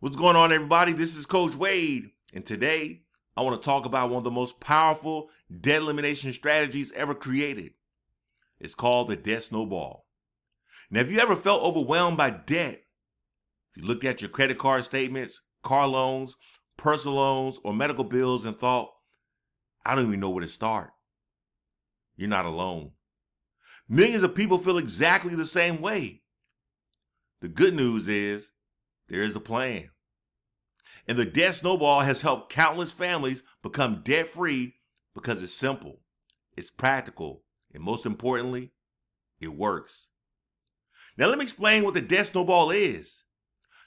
What's going on, everybody? This is Coach Wade, and today I want to talk about one of the most powerful debt elimination strategies ever created. It's called the debt snowball. Now, have you ever felt overwhelmed by debt? If you look at your credit card statements, car loans, personal loans, or medical bills and thought, I don't even know where to start. You're not alone. Millions of people feel exactly the same way. The good news is there is a plan. And the debt snowball has helped countless families become debt-free because it's simple, it's practical, and most importantly, it works. Now let me explain what the debt snowball is.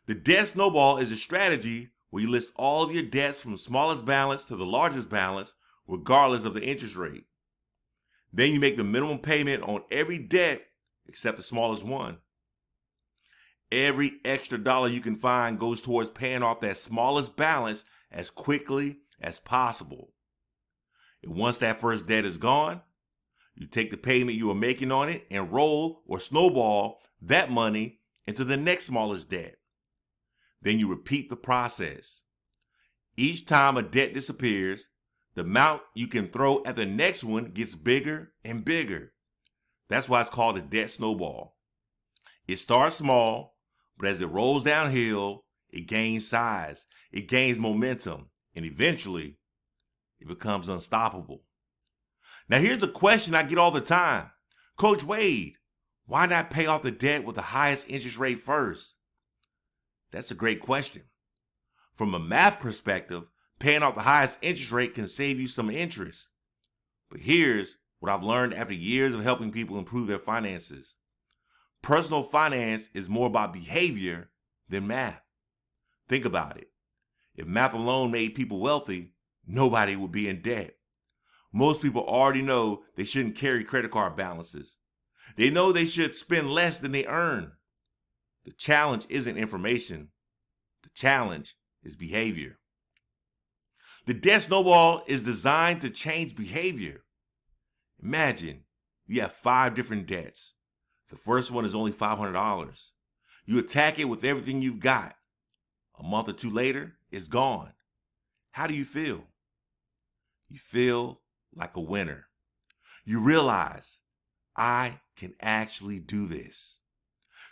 The debt snowball is a strategy where you list all of your debts from the smallest balance to the largest balance, regardless of the interest rate. Then you make the minimum payment on every debt except the smallest one. Every extra dollar you can find goes towards paying off that smallest balance as quickly as possible. And once that first debt is gone, you take the payment you are making on it and roll or snowball that money into the next smallest debt. Then you repeat the process. Each time a debt disappears, the amount you can throw at the next one gets bigger and bigger. That's why it's called a debt snowball. It starts small, but as it rolls downhill, it gains size, it gains momentum, and eventually, it becomes unstoppable. Now here's the question I get all the time. Coach Wade, why not pay off the debt with the highest interest rate first? That's a great question. From a math perspective, paying off the highest interest rate can save you some interest. But here's what I've learned after years of helping people improve their finances. Personal finance is more about behavior than math. Think about it. If math alone made people wealthy, nobody would be in debt. Most people already know they shouldn't carry credit card balances. They know they should spend less than they earn. The challenge isn't information. The challenge is behavior. The debt snowball is designed to change behavior. Imagine you have 5 different debts. The first one is only $500. You attack it with everything you've got. A month or two later, it's gone. How do you feel? You feel like a winner. You realize, I can actually do this.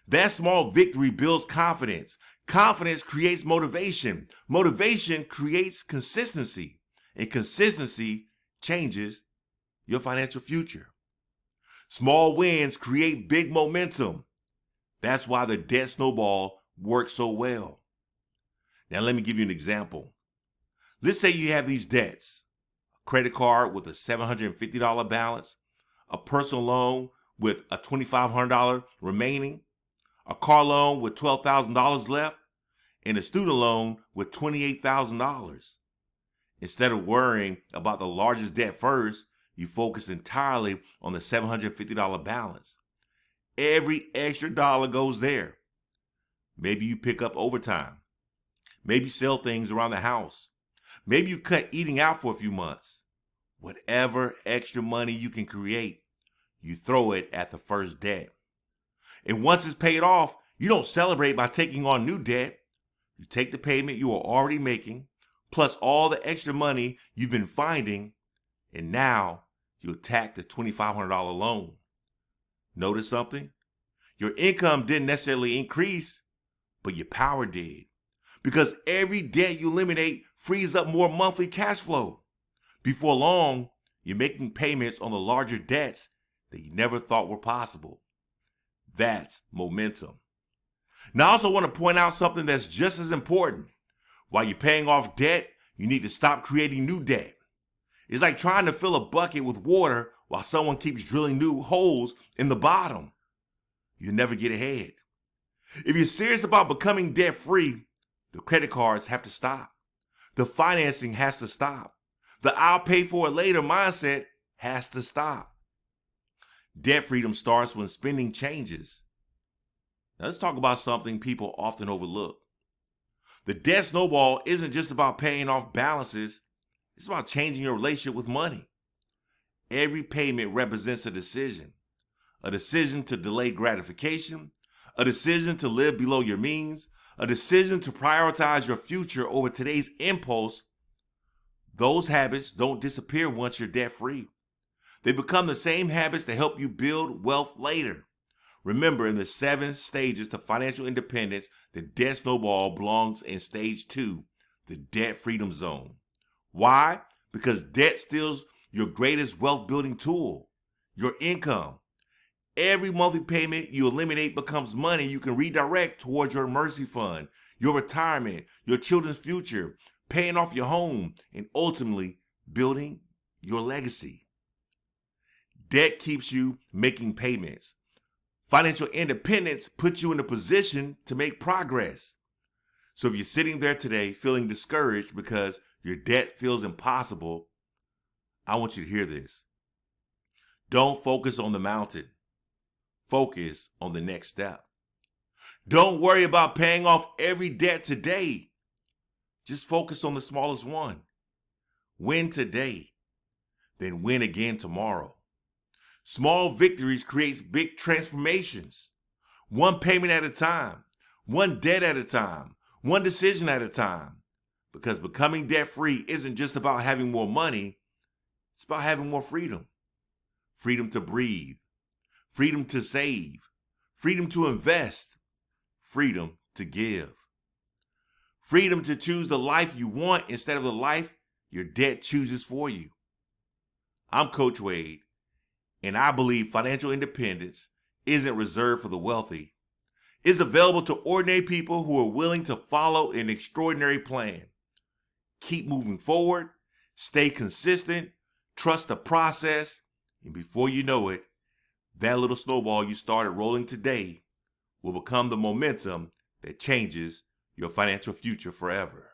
That small victory builds confidence. Confidence creates motivation. Motivation creates consistency. And consistency changes your financial future. Small wins create big momentum. That's why the debt snowball works so well. Now let me give you an example. Let's say you have these debts. A credit card with a $750 balance, a personal loan with a $2,500 remaining, a car loan with $12,000 left, and a student loan with $28,000. Instead of worrying about the largest debt first, you focus entirely on the $750 balance. Every extra dollar goes there. Maybe you pick up overtime. Maybe you sell things around the house. Maybe you cut eating out for a few months. Whatever extra money you can create, you throw it at the first debt. And once it's paid off, you don't celebrate by taking on new debt. You take the payment you are already making, plus all the extra money you've been finding, and now you attack the $2,500 loan. Notice something? Your income didn't necessarily increase, but your power did. Because every debt you eliminate frees up more monthly cash flow. Before long, you're making payments on the larger debts that you never thought were possible. That's momentum. Now I also want to point out something that's just as important. While you're paying off debt, you need to stop creating new debt. It's like trying to fill a bucket with water while someone keeps drilling new holes in the bottom. You'll never get ahead. If you're serious about becoming debt-free, the credit cards have to stop. The financing has to stop. The I'll pay for it later mindset has to stop. Debt freedom starts when spending changes. Now let's talk about something people often overlook. The debt snowball isn't just about paying off balances. It's about changing your relationship with money. Every payment represents a decision to delay gratification, a decision to live below your means, a decision to prioritize your future over today's impulse, those habits don't disappear once you're debt-free. They become the same habits that help you build wealth later. Remember, in the 7 stages to financial independence, the debt snowball belongs in stage 2, the debt freedom zone. Why? Because debt steals your greatest wealth building tool, your income. Every monthly payment you eliminate becomes money you can redirect towards your emergency fund, your retirement, your children's future, paying off your home, and ultimately building your legacy. Debt keeps you making payments. Financial independence puts you in a position to make progress. So if you're sitting there today feeling discouraged because your debt feels impossible, I want you to hear this. Don't focus on the mountain. Focus on the next step. Don't worry about paying off every debt today. Just focus on the smallest one. Win today, then win again tomorrow. Small victories creates big transformations. One payment at a time, one debt at a time, one decision at a time. Because becoming debt-free isn't just about having more money, it's about having more freedom. Freedom to breathe, freedom to save, freedom to invest, freedom to give. Freedom to choose the life you want instead of the life your debt chooses for you. I'm Coach Wade, and I believe financial independence isn't reserved for the wealthy. It's available to ordinary people who are willing to follow an extraordinary plan. Keep moving forward, stay consistent, trust the process, and before you know it, that little snowball you started rolling today will become the momentum that changes your financial future forever.